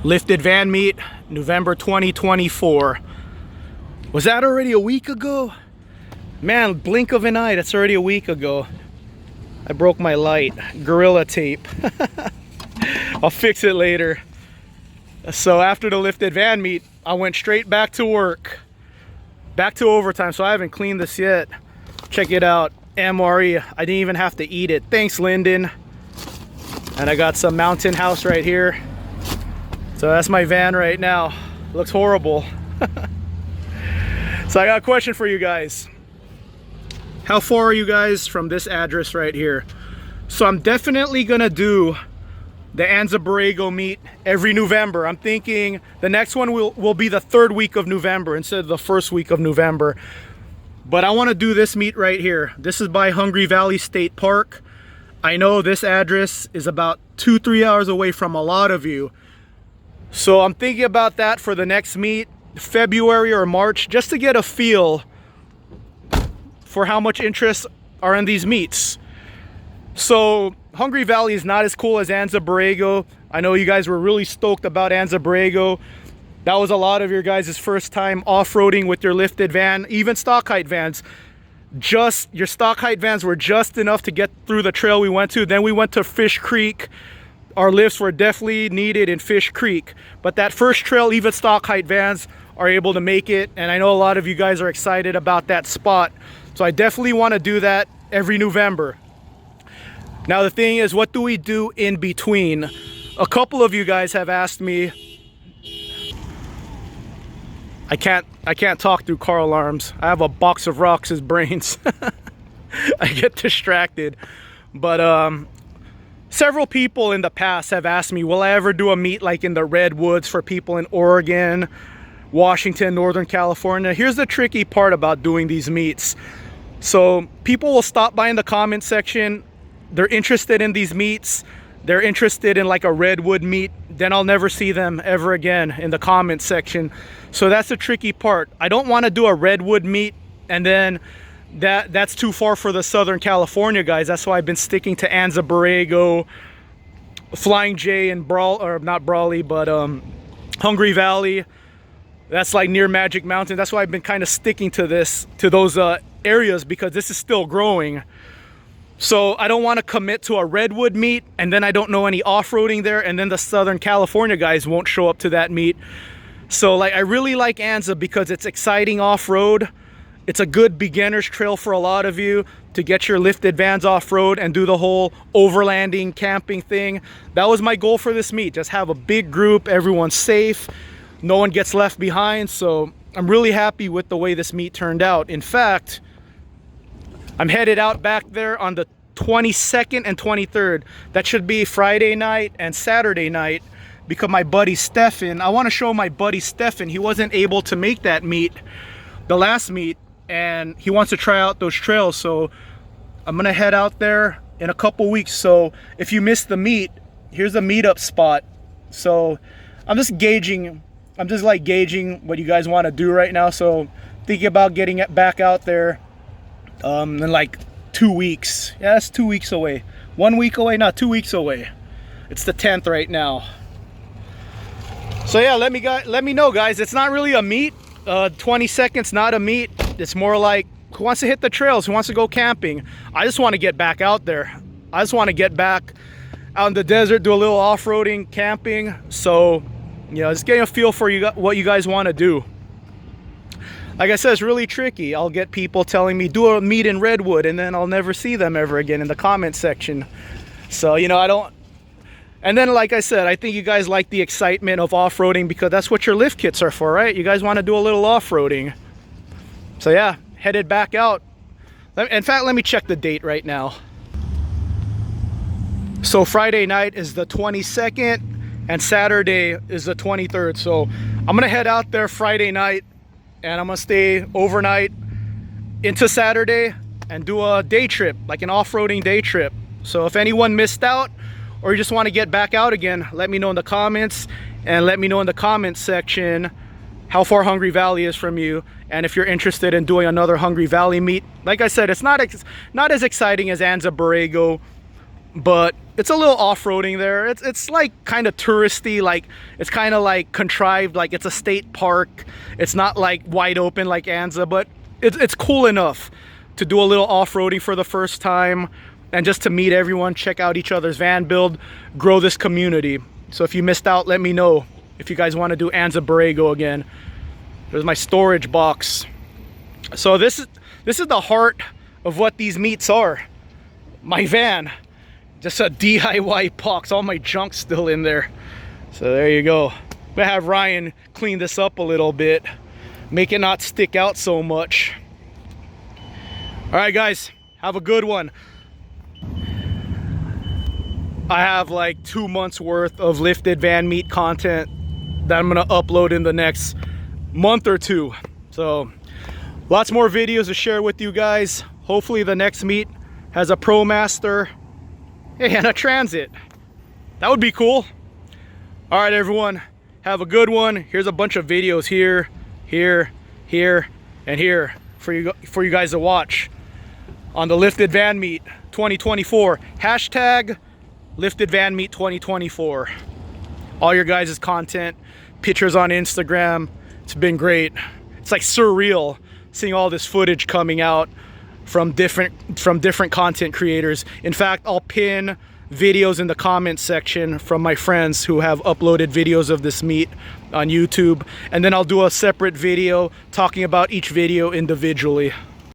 Lifted van meet, November 2024. Was that already a week ago? Man, blink of an eye, that's already a week ago. I broke my light. Gorilla tape. I'll fix it later. So after the lifted van meet, I went straight back to work. Back to overtime, so I haven't cleaned this yet. Check it out, MRE. I didn't even have to eat it. Thanks, Lyndon. And I got some Mountain House right here. So that's my van right now. Looks horrible. So I got a question for you guys. How far are you guys from this address right here? So I'm definitely gonna do the Anza Borrego meet every November. I'm thinking the next one will be the third week of November instead of the first week of November. But I want to do this meet right here. This is by Hungry Valley State Park. I know this address is about 2-3 hours away from a lot of you. So I'm thinking about that for the next meet, February or March, just to get a feel for how much interest are in these meets. So Hungry Valley is not as cool as Anza Borrego. I know you guys were really stoked about Anza Borrego. That was a lot of your guys' first time off-roading with your lifted van, even stock height vans. Just your stock height vans were just enough to get through the trail we went to. Then we went to Fish Creek. Our lifts were definitely needed in Fish Creek. But that first trail, even stock height vans are able to make it. And I know a lot of you guys are excited about that spot. So I definitely want to do that every November. Now the thing is, what do we do in between? A couple of you guys have asked me. I can't talk through car alarms. I have a box of rocks as brains. I get distracted. But several people in the past have asked me, will I ever do a meet like in the Redwoods for people in Oregon, Washington, Northern California? Here's the tricky part about doing these meets. So people will stop by in the comment section. They're interested in these meets. They're interested in like a Redwood meet. Then I'll never see them ever again in the comment section. So that's the tricky part. I don't want to do a Redwood meet and then that's too far for the Southern California guys. That's why I've been sticking to Anza Borrego, Flying J, and not Brawley, but Hungry Valley. That's like near Magic Mountain. That's why I've been kind of sticking to those areas, because this is still growing. So I don't want to commit to a Redwood meet and then I don't know any off-roading there, and then the Southern California guys won't show up to that meet. So like, I really like Anza because it's exciting off-road. It's a good beginner's trail for a lot of you to get your lifted vans off-road and do the whole overlanding camping thing. That was my goal for this meet. Just have a big group, everyone's safe, no one gets left behind. So I'm really happy with the way this meet turned out. In fact, I'm headed out back there on the 22nd and 23rd. That should be Friday night and Saturday night, because my buddy Stefan, I want to show my buddy Stefan, he wasn't able to make that meet, the last meet, and he wants to try out those trails. So I'm gonna head out there in a couple weeks. So if you missed the meet, here's a meetup spot. So I'm just gauging what you guys want to do right now. So thinking about getting it back out there in like 2 weeks. Yeah, that's 2 weeks away. 1 week away, not 2 weeks away. It's the 10th right now. So yeah, let me know, guys. It's not really a meet. 20 seconds, not a meet. It's more like, who wants to hit the trails? Who wants to go camping? I just want to get back out there. I just want to get back out in the desert, do a little off-roading, camping. So, you know, just getting a feel for what you guys want to do. Like I said, it's really tricky. I'll get people telling me, do a meet in Redwood, and then I'll never see them ever again in the comment section. So, you know, I don't. And then, like I said, I think you guys like the excitement of off-roading, because that's what your lift kits are for, right? You guys want to do a little off-roading. So yeah, headed back out. In fact, let me check the date right now. So Friday night is the 22nd and Saturday is the 23rd. So I'm gonna head out there Friday night and I'm gonna stay overnight into Saturday and do a day trip, like an off-roading day trip. So if anyone missed out or you just want to get back out again, let me know in the comments, and let me know in the comments section how far Hungry Valley is from you, and if you're interested in doing another Hungry Valley meet. Like I said, it's not as exciting as Anza Borrego, but it's a little off-roading there. It's like kind of touristy, like it's kind of like contrived, like it's a state park. It's not like wide open like Anza, but it's cool enough to do a little off-roading for the first time and just to meet everyone, check out each other's van build, grow this community. So if you missed out, let me know if you guys want to do Anza Borrego again. There's my storage box. So this is the heart of what these meets are. My van, just a DIY box, all my junk's still in there. So there you go. I'm gonna have Ryan clean this up a little bit, make it not stick out so much. All right guys, have a good one. I have like 2 months worth of lifted van meet content that I'm gonna upload in the next month or two. So lots more videos to share with you guys. Hopefully the next meet has a ProMaster and a Transit. That would be cool. All right everyone, have a good one. Here's a bunch of videos here, and here for you guys to watch on the Lifted Van Meet 2024. Hashtag Lifted Van Meet 2024. All your guys' content, pictures on Instagram. It's been great. It's like surreal seeing all this footage coming out from different content creators. In fact, I'll pin videos in the comments section from my friends who have uploaded videos of this meet on YouTube, and then I'll do a separate video talking about each video individually.